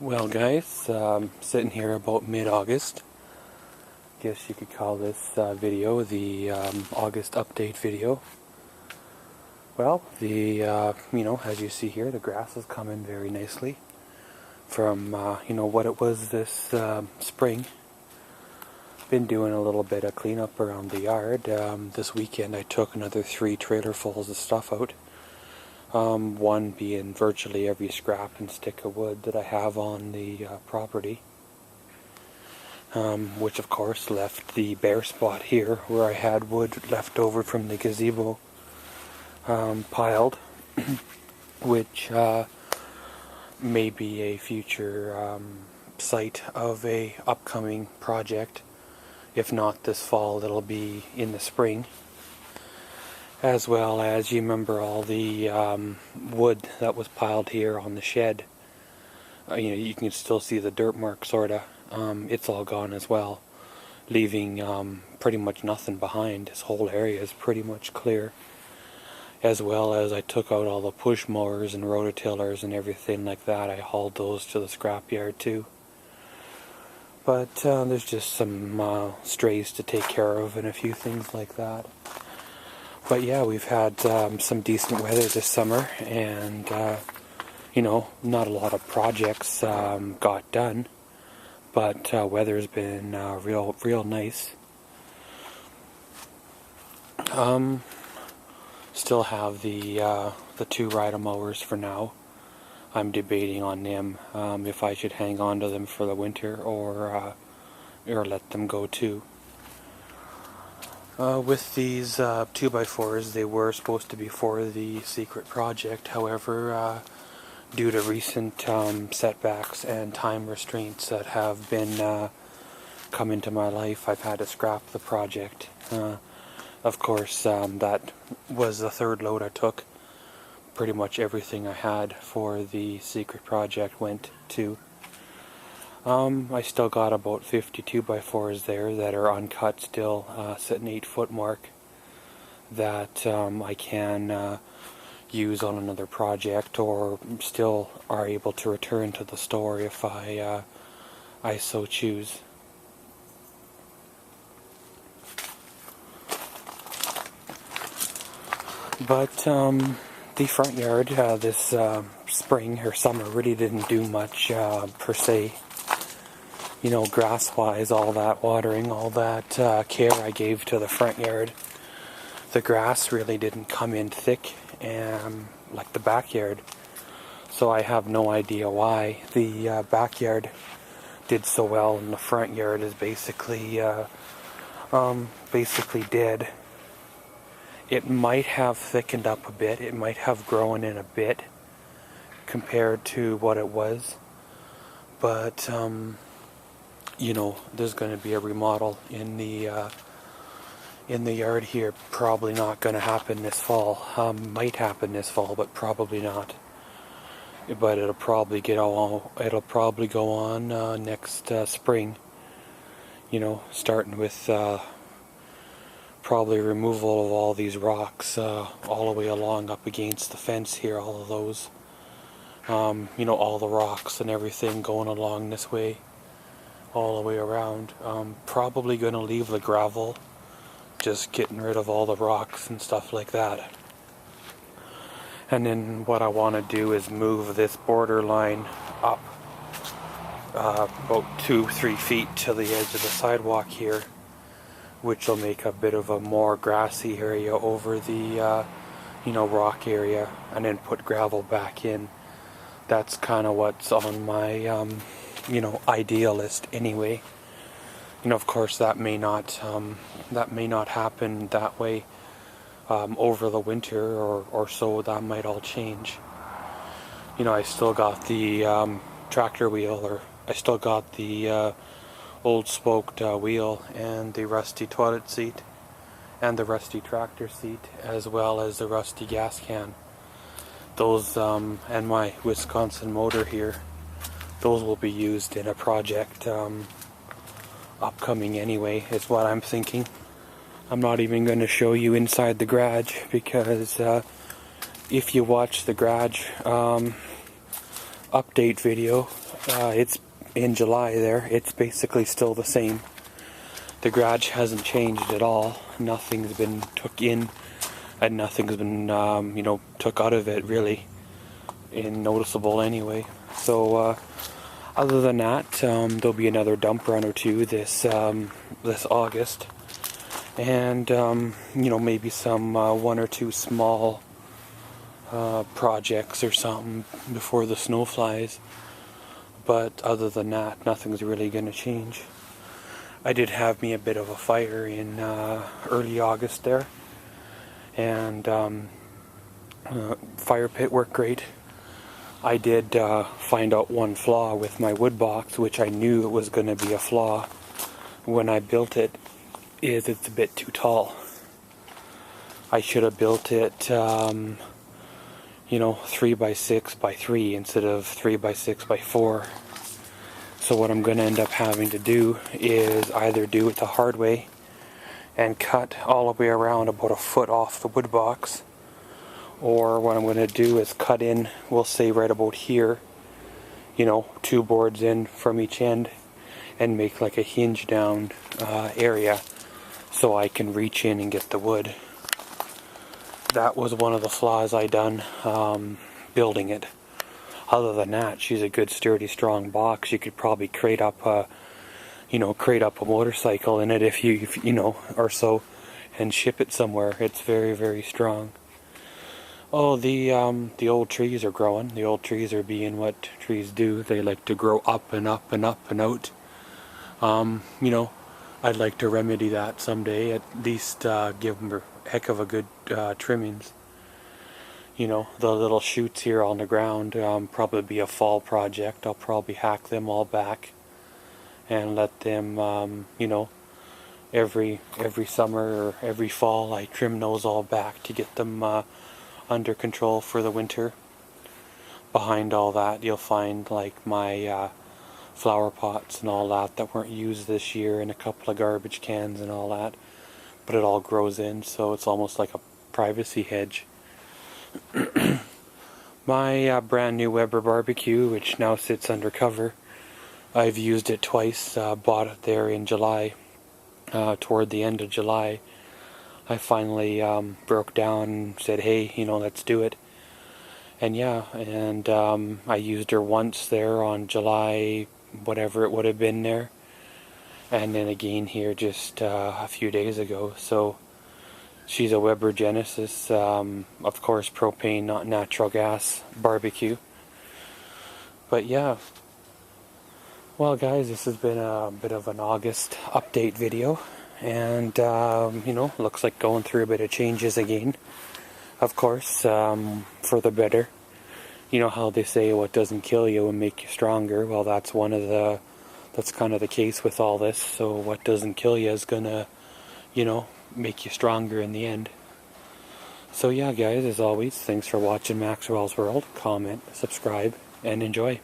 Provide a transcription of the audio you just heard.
Well guys, sitting here about mid-August. Guess you could call this video the August update video. Well, as you see here, the grass is coming very nicely from, what it was this spring. Been doing a little bit of cleanup around the yard. This weekend I took another 3 trailerfuls of stuff out. One being virtually every scrap and stick of wood that I have on the property, which of course left the bare spot here where I had wood left over from the gazebo piled, which may be a future site of a upcoming project. If not this fall, it'll be in the spring. As well as, you remember all the wood that was piled here on the shed. You can still see the dirt mark, sorta. It's all gone as well, leaving pretty much nothing behind. This whole area is pretty much clear. As well as I took out all the push mowers and rototillers and everything like that. I hauled those to the scrapyard too. But there's just some strays to take care of and a few things like that. But yeah, we've had some decent weather this summer, and not a lot of projects got done, but weather's been real nice. Still have the 2 rider mowers for now. I'm debating on them if I should hang on to them for the winter or let them go too. With these 2x4s, they were supposed to be for the secret project. However, due to recent setbacks and time restraints that have been come into my life, I've had to scrap the project. Of course, that was the 3rd load I took. Pretty much everything I had for the secret project went to. I still got about 50 2x4s there that are uncut still, sitting 8-foot mark, that I can use on another project, or still are able to return to the store if I so choose. But the front yard this spring or summer really didn't do much per se. Grass-wise, all that watering, all that care I gave to the front yard. The grass really didn't come in thick like the backyard. So I have no idea why the backyard did so well and the front yard is basically dead. It might have thickened up a bit. It might have grown in a bit compared to what it was. But there's going to be a remodel in the yard here. Probably not going to happen this fall. Might happen this fall, but probably not. But it'll probably go on next spring. Starting with probably removal of all these rocks all the way along up against the fence here. All of those, all the rocks and everything going along this way, all the way around. Probably going to leave the gravel, just getting rid of all the rocks and stuff like that. And then what I want to do is move this border line up about 2-3 feet to the edge of the sidewalk here, which will make a bit of a more grassy area over the rock area, and then put gravel back in. That's kind of what's on my ideal list anyway. Of course that may not happen that way over the winter or so. That might all change. I still got the tractor wheel, or I still got the old spoked wheel and the rusty toilet seat and the rusty tractor seat, as well as the rusty gas can. Those and my Wisconsin motor here, those will be used in a project upcoming anyway, is what I'm thinking. I'm not even going to show you inside the garage, because if you watch the garage update video. It's in July there. It's basically still the same. The garage hasn't changed at all. Nothing's been took in, and nothing's been, you know, took out of it really, in noticeable anyway. So, other than that, there'll be another dump run or two this August, and you know, maybe some one or two small projects or something before the snow flies. But other than that, nothing's really going to change. I did have me a bit of a fire in early August there, and fire pit worked great. I did find out one flaw with my wood box, which I knew it was going to be a flaw when I built it, is it's a bit too tall. I should have built it, you know, 3 by 6 by 3 instead of 3 by 6 by 4. So what I'm going to end up having to do is either do it the hard way and cut all the way around about a foot off the wood box, or what I'm going to do is cut in, we'll say right about here, you know, 2 boards in from each end, and make like a hinge down area so I can reach in and get the wood. That was one of the flaws I done building it. Other than that, she's a good, sturdy, strong box. You could probably crate up a motorcycle in it if you know, or so, and ship it somewhere. It's very, very strong. Oh, the old trees are growing. The old trees are being what trees do. They like to grow up and up and up and out. You know, I'd like to remedy that someday. At least give them a heck of a good trimmings. You know, the little shoots here on the ground, probably be a fall project. I'll probably hack them all back and let them, you know, every summer or every fall I trim those all back to get them under control for the winter. Behind all that you'll find like my flower pots and all that weren't used this year, and a couple of garbage cans and all that, but it all grows in, so it's almost like a privacy hedge. My brand new Weber barbecue, which now sits under cover, I've used it twice. Bought it there in July, toward the end of July. I finally broke down and said, hey, you know, let's do it. And yeah, and I used her once there on July, whatever it would have been there, and then again here just a few days ago. So she's a Weber Genesis, of course propane, not natural gas barbecue. But yeah, well guys, this has been a bit of an August update video, and you know, looks like going through a bit of changes again, of course, for the better. You know how they say what doesn't kill you will make you stronger. Well, that's that's kind of the case with all this. So what doesn't kill you is gonna, you know, make you stronger in the end. So yeah guys, as always, thanks for watching Maxwell's World. Comment, subscribe, and enjoy.